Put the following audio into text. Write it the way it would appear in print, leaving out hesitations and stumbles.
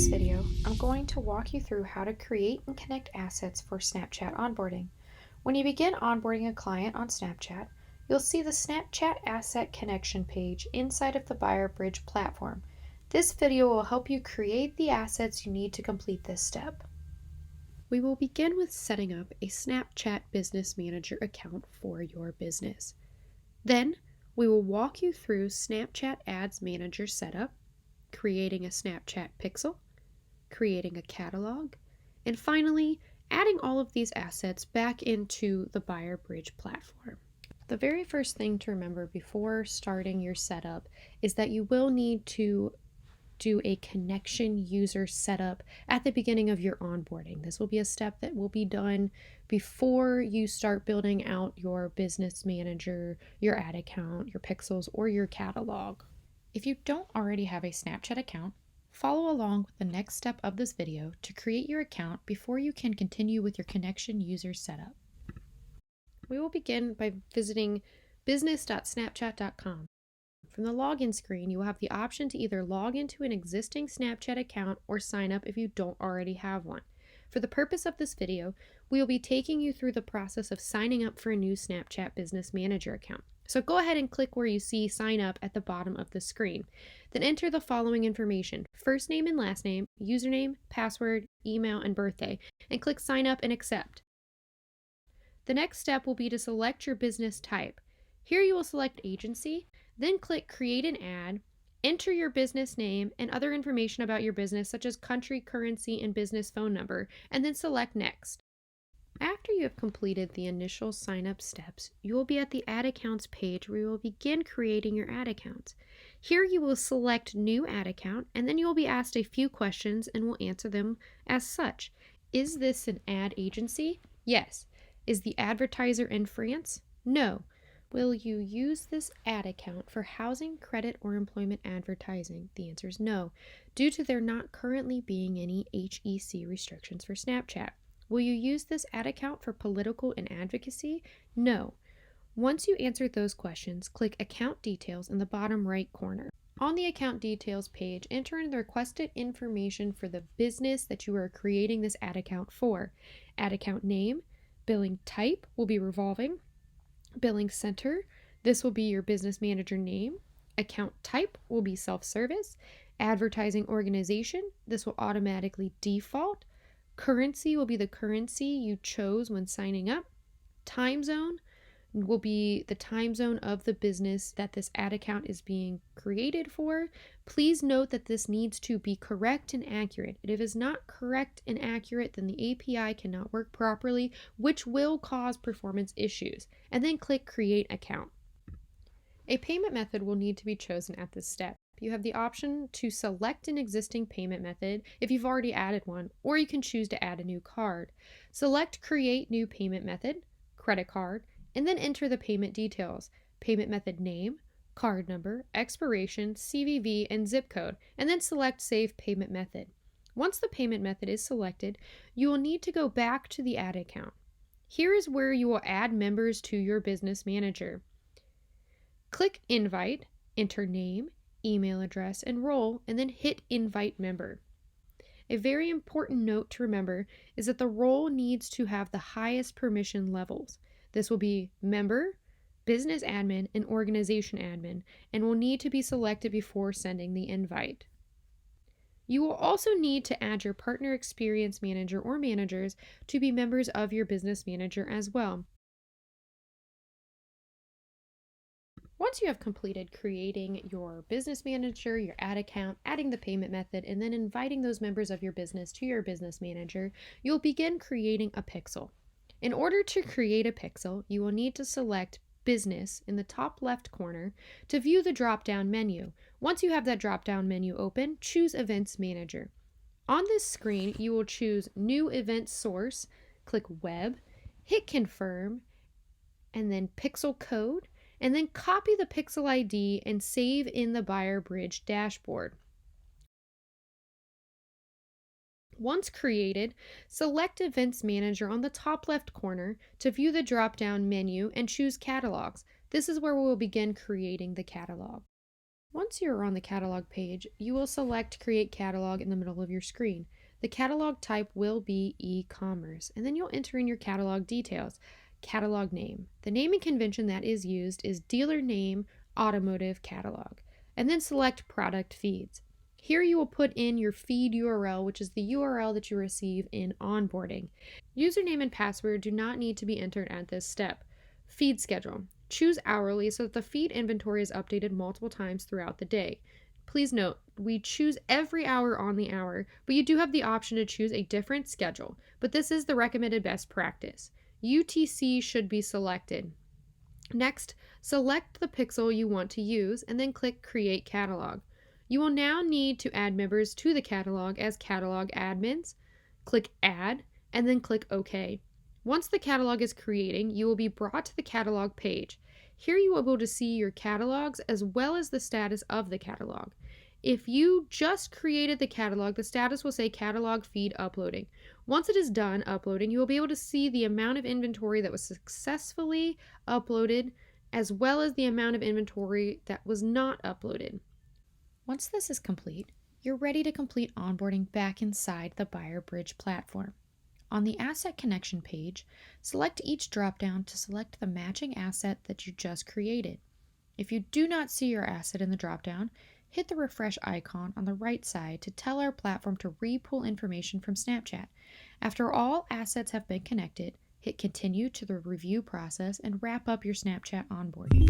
this video, I'm going to walk you through how to create and connect assets for Snapchat onboarding. When you begin onboarding a client on Snapchat, you'll see the Snapchat Asset Connection page inside of the BuyerBridge platform. This video will help you create the assets you need to complete this step. We will begin with setting up a Snapchat Business Manager account for your business. Then, we will walk you through Snapchat Ads Manager setup, creating a Snapchat pixel, creating a catalog, and finally, adding all of these assets back into the BuyerBridge platform. The very first thing to remember before starting your setup is that you will need to do a connection user setup at the beginning of your onboarding. This will be a step that will be done before you start building out your business manager, your ad account, your pixels, or your catalog. If you don't already have a Snapchat account, follow along with the next step of this video to create your account before you can continue with your connection user setup. We will begin by visiting business.snapchat.com. From the login screen, you will have the option to either log into an existing Snapchat account or sign up if you don't already have one. For the purpose of this video, we will be taking you through the process of signing up for a new Snapchat Business Manager account. So go ahead and click where you see sign up at the bottom of the screen. Then enter the following information: first name and last name, username, password, email, and birthday, and click sign up and accept. The next step will be to select your business type. Here you will select agency, then click create an ad, enter your business name and other information about your business such as country, currency, and business phone number, and then select next. After you have completed the initial sign up steps, you will be at the ad accounts page where you will begin creating your ad accounts. Here you will select new ad account and then you will be asked a few questions and will answer them as such. Is this an ad agency? Yes. Is the advertiser in France? No. Will you use this ad account for housing, credit, or employment advertising? The answer is no, due to there not currently being any HEC restrictions for Snapchat. Will you use this ad account for political and advocacy? No. Once you answer those questions, click Account Details in the bottom right corner. On the Account Details page, enter in the requested information for the business that you are creating this ad account for. Ad account name, billing type will be revolving, billing center, this will be your business manager name, account type will be self-service, advertising organization, this will automatically default, currency will be the currency you chose when signing up, time zone will be the time zone of the business that this ad account is being created for. Please note that this needs to be correct and accurate. If it is not correct and accurate, then the API cannot work properly, which will cause performance issues. And then click Create Account. A payment method will need to be chosen at this step. You have the option to select an existing payment method if you've already added one, or you can choose to add a new card. Select Create New Payment Method, credit card, and then enter the payment details: payment method name, card number, expiration, CVV, and zip code, and then select Save Payment Method. Once the payment method is selected, you will need to go back to the ad account. Here is where you will add members to your business manager. Click Invite, enter name, email address, and role, and then hit Invite Member. A very important note to remember is that the role needs to have the highest permission levels. This will be member, business admin, and organization admin, and will need to be selected before sending the invite. You will also need to add your partner experience manager or managers to be members of your business manager as well. Once you have completed creating your business manager, your ad account, adding the payment method, and then inviting those members of your business to your business manager, you'll begin creating a pixel. In order to create a pixel, you will need to select Business in the top left corner to view the drop-down menu. Once you have that drop-down menu open, choose Events Manager. On this screen, you will choose New Event Source, click Web, hit Confirm, and then Pixel Code, and then copy the pixel ID and save in the BuyerBridge dashboard. Once created, select Events Manager on the top left corner to view the drop-down menu and choose Catalogs. This is where we will begin creating the catalog. Once you're on the catalog page, you will select Create Catalog in the middle of your screen. The catalog type will be e-commerce, and then you'll enter in your catalog details. Catalog name. The naming convention that is used is dealer name automotive catalog, and then select product feeds. Here you will put in your feed URL, which is the URL that you receive in onboarding. Username and password do not need to be entered at this step. Feed schedule. Choose hourly so that the feed inventory is updated multiple times throughout the day. Please note, we choose every hour on the hour, but you do have the option to choose a different schedule, but this is the recommended best practice. UTC should be selected. Next, select the pixel you want to use and then click Create Catalog. You will now need to add members to the catalog as catalog admins. Click Add and then click OK. Once the catalog is creating, you will be brought to the catalog page. Here you will be able to see your catalogs as well as the status of the catalog. If you just created the catalog, the status will say catalog feed uploading. Once it is done uploading, you will be able to see the amount of inventory that was successfully uploaded as well as the amount of inventory that was not uploaded. Once this is complete, you're ready to complete onboarding back inside the BuyerBridge platform. On the Asset Connection page, select each dropdown to select the matching asset that you just created. If you do not see your asset in the dropdown, hit the refresh icon on the right side to tell our platform to re-pull information from Snapchat. After all assets have been connected, hit Continue to the review process and wrap up your Snapchat onboarding.